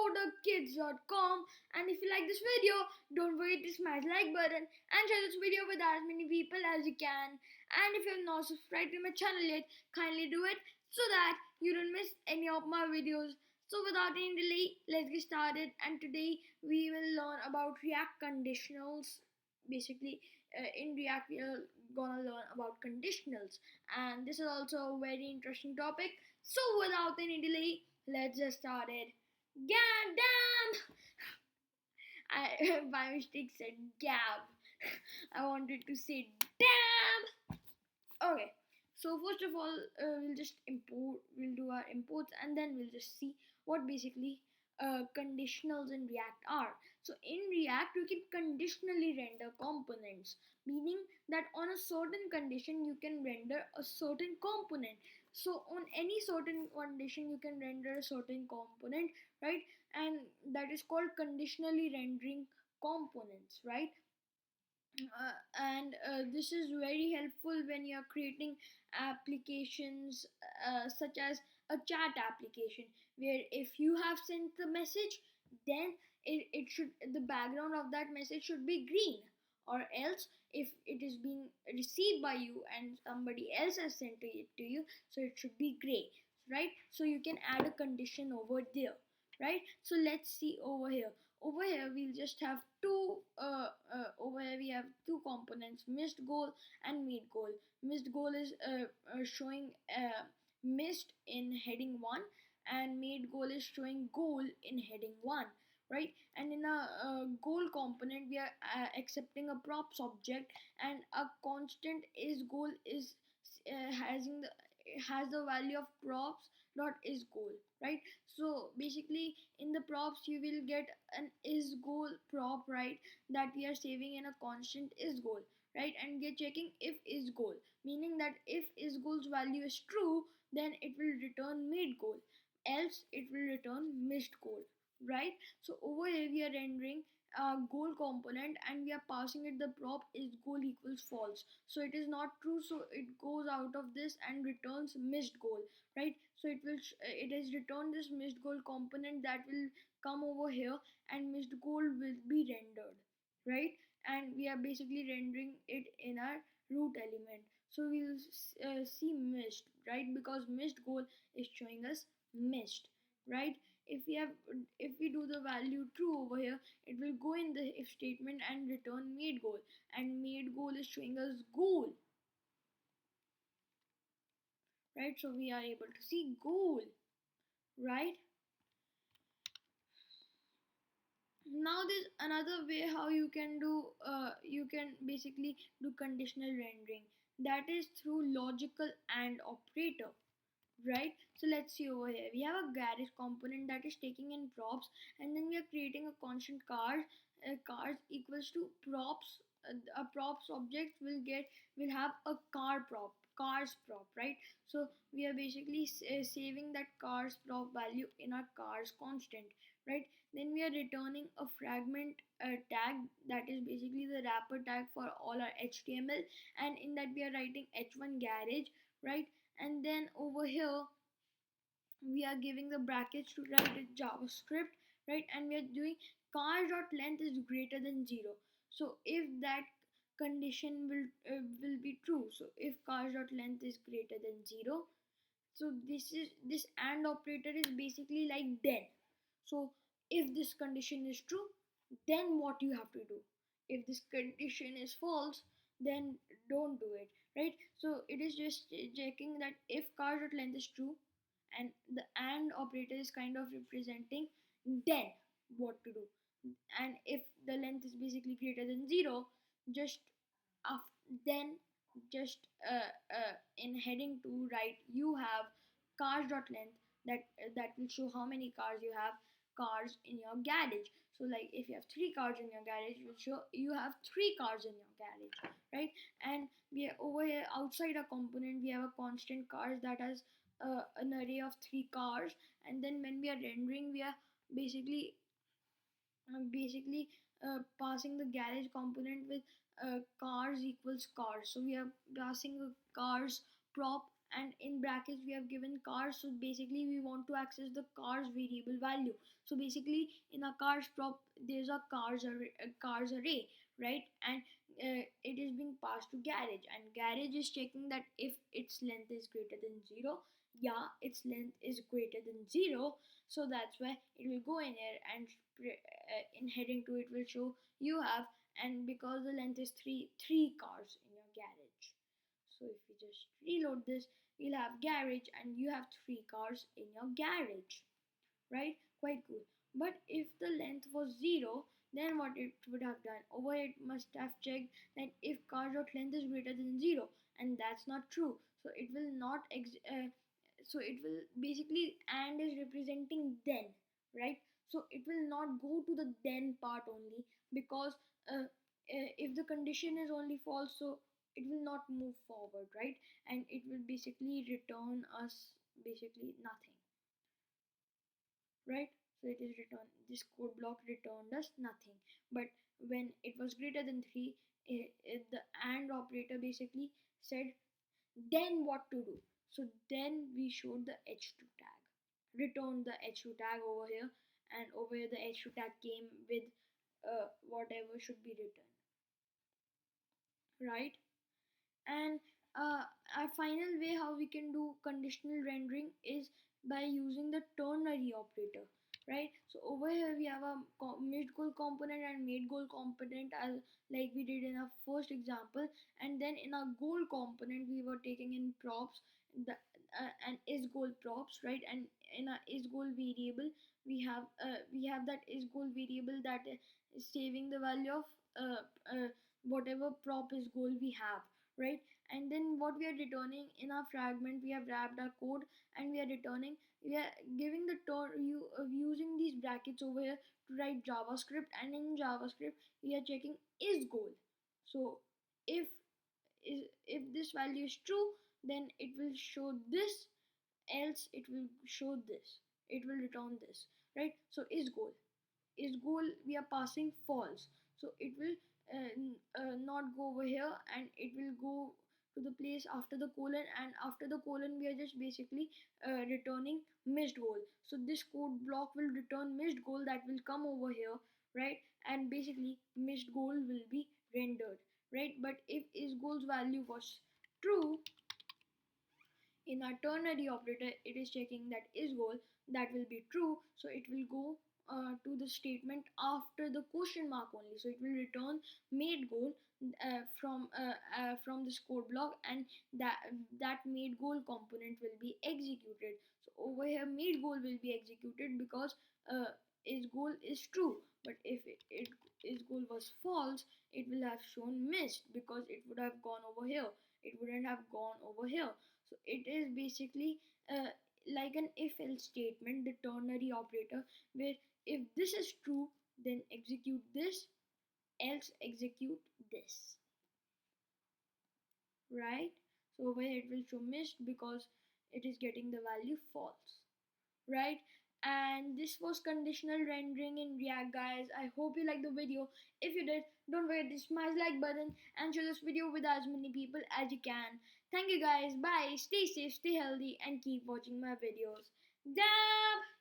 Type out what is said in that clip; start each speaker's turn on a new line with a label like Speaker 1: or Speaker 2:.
Speaker 1: motorkids.com. And if you like this video, don't forget to smash the like button and share this video with as many people as you can. And if you have not subscribed to my channel yet, kindly do it so that you don't miss any of my videos. So without any delay, let's get started. And today we will learn about React conditionals. Basically, in React we are gonna learn about conditionals, and this is also a very interesting topic. So without any delay, let's get started. God damn! I by mistake said gab. I wanted to say damn. Okay. So first of all, we'll just import. We'll do our imports, and then we'll just see what basically conditionals in React are. So in React, you can conditionally render components, meaning that on a certain condition you can render a certain component. So on any certain condition you can render a certain component, right? And that is called conditionally rendering components, right? And this is very helpful when you are creating applications such as a chat application, where if you have sent the message, then it should, the background of that message should be green, or else if it is being received by you and somebody else has sent it to you, so it should be gray, right? So you can add a condition over there, right? So let's see over here. Over here we'll just have over here we have two components, missed goal and made goal. Missed goal is showing missed in heading 1, and made goal is showing goal in heading 1, right? And in a goal component we are accepting a props object, and a constant is goal is having the has the value of props dot is goal, right? So basically in the props you will get an is goal prop, right? That we are saving in a constant is goal, right? And we are checking if is goal, meaning that if is goal's value is true, then it will return made goal, else it will return missed goal, right? So over here we are rendering a goal component, and we are passing it the prop is goal equals false, so it is not true, so it goes out of this and returns missed goal, right? So it has returned this missed goal component that will come over here, and missed goal will be rendered, right? And we are basically rendering it in our root element, so we'll see missed, right? Because missed goal is showing us missed, right? if we have if we do the value true over here, it will go in the if statement and return made goal, and made goal is showing us goal, right? So we are able to see goal, right? Now there's another way how you can do you can basically do conditional rendering, that is through logical and operator, right? So let's see over here we have a garage component that is taking in props, and then we are creating a constant cars equals to props. A props object will have a cars prop, right? So we are basically saving that cars prop value in our cars constant, right? Then we are returning a fragment tag, that is basically the wrapper tag for all our HTML, and in that we are writing h1 garage, right? And then over here we are giving the brackets to write the JavaScript, right? And we are doing cars.length is greater than 0. So if that condition will be true, so if cars.length is greater than 0, so this AND operator is basically like then. So if this condition is true, then what you have to do? If this condition is false, then don't do it, right? So it is just checking that if cars.length is true, and the AND operator is kind of representing then what to do. And if the length is basically greater than 0, just then just in heading 2 right, you have cars.length, that will show how many cars you have, cars in your garage. So like if you have 3 cars in your garage, it will show you have 3 cars in your garage, right? And we are over here outside a component, we have a constant cars that has an array of 3 cars, and then when we are rendering, we are basically passing the garage component with cars equals cars. So we are passing a cars prop and in brackets we have given cars. So basically we want to access the cars variable value. So basically in a cars prop there's a cars array, right? And it is being passed to garage, and garage is checking that if its length is greater than 0. Yeah, its length is greater than 0, so that's why it will go in here, and in heading 2 it will show you have, and because the length is 3 cars in your garage. So if we just reload this, we'll have garage and you have 3 cars in your garage, right? Quite good. But if the length was 0, then what it would have done? Over it must have checked that if car dot length is greater than 0, and that's not true. So it will not so it will basically, and is representing then, right? So it will not go to the then part only, because if the condition is only false, so it will not move forward, right? And it will basically return us basically nothing, right? So it is returned, this code block returned us nothing. But when it was greater than 3, the AND operator basically said then what to do. So then we showed the h2 tag, returned the h2 tag over here, and over here the h2 tag came with whatever should be written, right? And our final way how we can do conditional rendering is by using the ternary operator, right? So over here we have a mid goal component and made goal component, as like we did in our first example. And then in our goal component we were taking in props, the and is goal props, right? And in our is goal variable we have that is goal variable that is saving the value of whatever prop is goal we have, right? And then what we are returning in our fragment, we have wrapped our code, and we are returning, we are giving the using these brackets over here to write JavaScript. And in JavaScript we are checking is goal. So if if this value is true, then it will show this, else it will show this, it will return this, right? So is goal we are passing false, so it will not go over here, and it will go to the place after the colon, and after the colon we are just basically returning missed goal. So this code block will return missed goal, that will come over here, right? And basically missed goal will be rendered, right? But if is goal's value was true, in our ternary operator it is checking that is goal, that will be true, so it will go to the statement after the question mark only. So it will return made goal from this code block, and that made goal component will be executed. So over here made goal will be executed because is goal is true. But if it is goal was false, it will have shown missed, because it would have gone over here, it wouldn't have gone over here. So it is basically like an if else statement, the ternary operator, where if this is true, then execute this, else execute this, right? So over here it will show missed because it is getting the value false, right? And this was conditional rendering in React, guys. I hope you liked the video. If you did, don't forget to smash like button and share this video with as many people as you can. Thank you guys. Bye. Stay safe, stay healthy, and keep watching my videos. Dab!